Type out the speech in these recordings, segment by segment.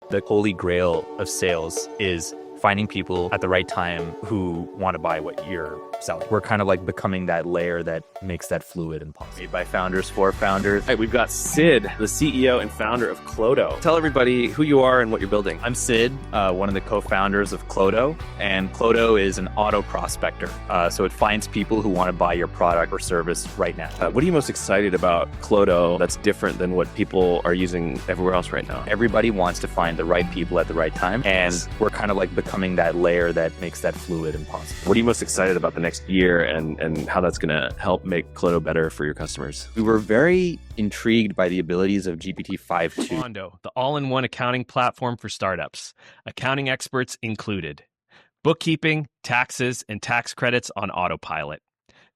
The holy grail of sales is finding people at the right time who want to buy what you're selling. We're kind of like becoming that layer that makes that fluid and possible. Made by founders for founders. Hey, we've got Sid, the CEO and founder of Clodo. Tell everybody who you are and what you're building. I'm Sid, one of the co-founders of Clodo, and Clodo is an auto prospector. So it finds people who want to buy your product or service right now. What are you most excited about Clodo that's different than what people are using everywhere else right now? Everybody wants to find the right people at the right time, and we're kind of like becoming that layer that makes that fluid and possible. What are you most excited about the next year and how that's going to help make Clodo better for your customers? We were very intrigued by the abilities of GPT-5.2. Fondo, the all-in-one accounting platform for startups, accounting experts included. Bookkeeping, taxes, and tax credits on autopilot.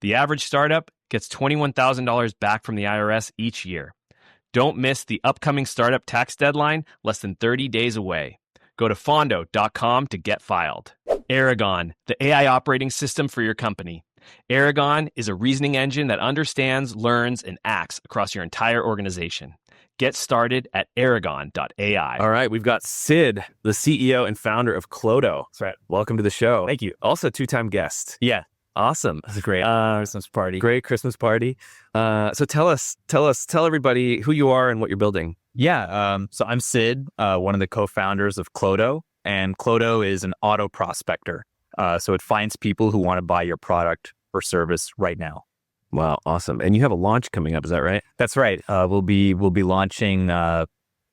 The average startup gets $21,000 back from the IRS each year. Don't miss the upcoming startup tax deadline, less than 30 days away. Go to fondo.com to get filed. Aragon, the AI operating system for your company. Aragon is a reasoning engine that understands, learns, and acts across your entire organization. Get started at aragon.ai. All right, we've got Sid, the CEO and founder of Clodo. That's right. Welcome to the show. Thank you. Also, two-time guest. Yeah, Awesome. it's a great Christmas party. Great Christmas party. So tell everybody who you are and what you're building. Yeah, so I'm Sid, one of the co-founders of Clodo, and Clodo is an auto prospector. So it finds people who want to buy your product or service right now. Wow, awesome. And you have a launch coming up, is that right? That's right. We'll be launching in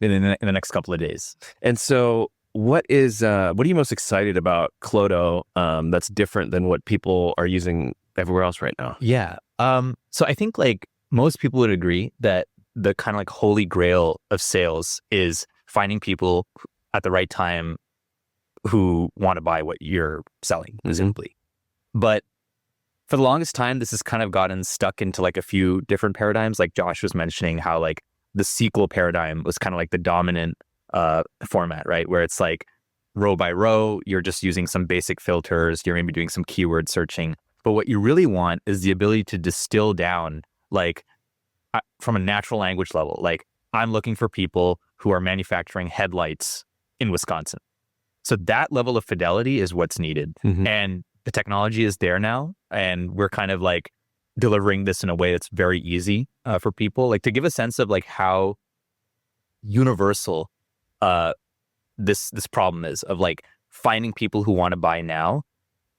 the next couple of days. And so what are you most excited about Clodo that's different than what people are using everywhere else right now? Yeah. So I think like most people would agree that the kind of like holy grail of sales is finding people at the right time who want to buy what you're selling, simply. But for the longest time, this has kind of gotten stuck into like a few different paradigms. Like Josh was mentioning how like the SQL paradigm was kind of like the dominant format, right? Where it's like row by row, you're just using some basic filters, you're maybe doing some keyword searching. But what you really want is the ability to distill down like from a natural language level. Like I'm looking for people who are manufacturing headlights in Wisconsin. So that level of fidelity is what's needed. Mm-hmm. And the technology is there now. And we're kind of like delivering this in a way that's very easy for people. Like to give a sense of like how universal this problem is of like finding people who want to buy now.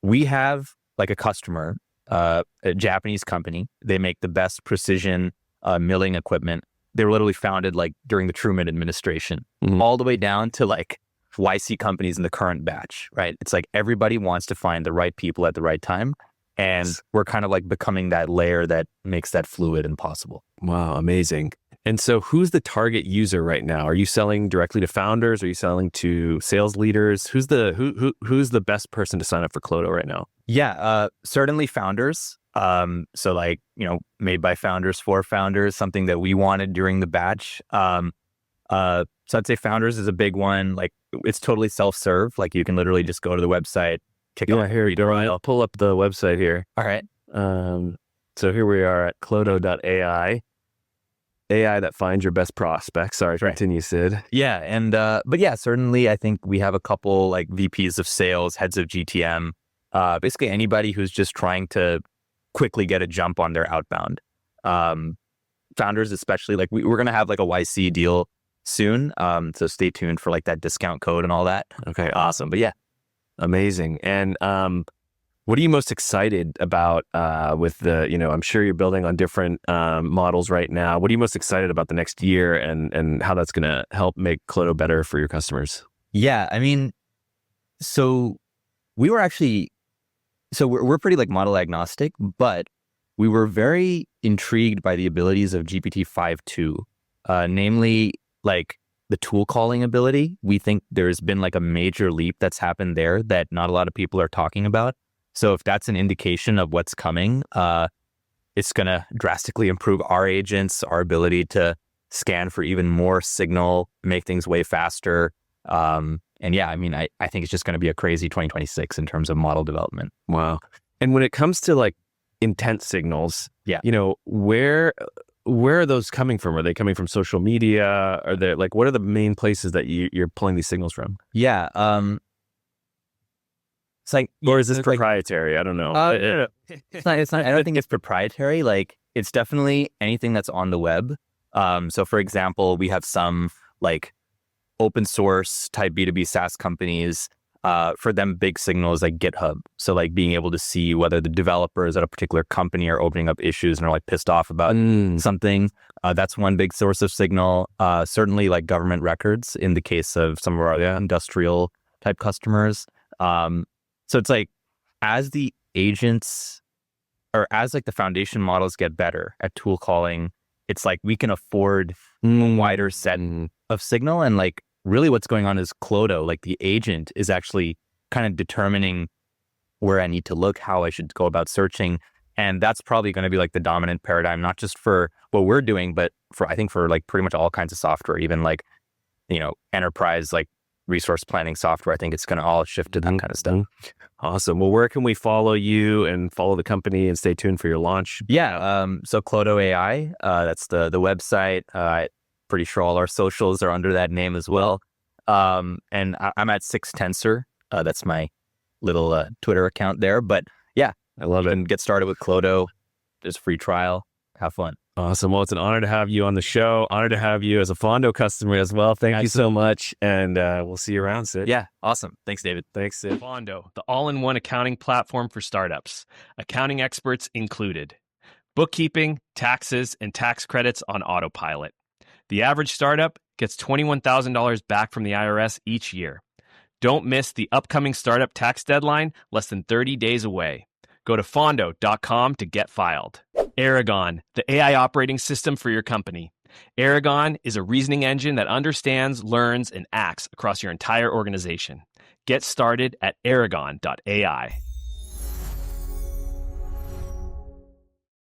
We have like a customer, a Japanese company. They make the best precision milling equipment. They were literally founded like during the Truman administration, all the way down to like YC companies in the current batch, right? It's like everybody wants to find the right people at the right time. And we're kind of like becoming that layer that makes that fluid and possible. Wow, amazing. And so who's the target user right now? Are you selling directly to founders? Are you selling to sales leaders? Who's the best person to sign up for Clodo right now? Yeah, certainly founders. So like, made by founders for founders, something that we wanted during the batch. So I'd say founders is a big one. Like it's totally self-serve. Like you can literally just go to the website, Here you go. I'll pull up the website here. All right. So here we are at Clodo.ai. AI that finds your best prospects. Sorry, continue, Sid. Yeah. And, but yeah, certainly I think we have a couple like VPs of sales, heads of GTM, basically anybody who's just trying to quickly get a jump on their outbound. Founders, especially like we're going to have like a YC deal soon. So stay tuned for like that discount code and all that. Okay, awesome. But yeah, amazing. And what are you most excited about with the, I'm sure you're building on different models right now. What are you most excited about the next year and how that's going to help make Clodo better for your customers? Yeah, I mean, so we were actually, we're pretty like model agnostic, but we were very intrigued by the abilities of GPT-5.2, namely like the tool calling ability. We think there's been like a major leap that's happened there that not a lot of people are talking about. So if that's an indication of what's coming, it's going to drastically improve our agents, our ability to scan for even more signal, make things way faster. And yeah, I mean, I think it's just going to be a crazy 2026 in terms of model development. Wow. And when it comes to like intent signals, yeah, where are those coming from? Are they coming from social media? Are they like, what are the main places that you're pulling these signals from? Yeah. It's like, Or is this it's like, proprietary? I don't know. no, it's not. I don't think it's proprietary. Like, it's definitely anything that's on the web. So for example, we have some like open source type B2B SaaS companies. For them, big signals like GitHub. So like being able to see whether the developers at a particular company are opening up issues and are like pissed off about something. That's one big source of signal. Certainly like government records in the case of some of our industrial type customers. So it's like as the agents or as like the foundation models get better at tool calling, it's like we can afford a wider set of signal. And like really what's going on is Clodo, like the agent is actually kind of determining where I need to look, how I should go about searching. And that's probably going to be like the dominant paradigm, not just for what we're doing, but for, I think for like pretty much all kinds of software, even like, you know, enterprise, like resource planning software. I think it's going to all shift to that kind of stuff. Awesome. Well, where can we follow you and follow the company and stay tuned for your launch? Yeah. So Clodo AI, that's the website. Pretty sure all our socials are under that name as well. And I'm at 6tensor. That's my little Twitter account there. But yeah, I love it. And get started with Clodo. There's a free trial. Have fun. Awesome. Well, it's an honor to have you on the show. Honor to have you as a Fondo customer as well. Thank you so much. And we'll see you around, Sid. Yeah. Awesome. Thanks, David. Thanks, Sid. Fondo, the all-in-one accounting platform for startups. Accounting experts included. Bookkeeping, taxes, and tax credits on autopilot. The average startup gets $21,000 back from the IRS each year. Don't miss the upcoming startup tax deadline, less than 30 days away. Go to fondo.com to get filed. Aragon, the AI operating system for your company. Aragon is a reasoning engine that understands, learns, and acts across your entire organization. Get started at aragon.ai.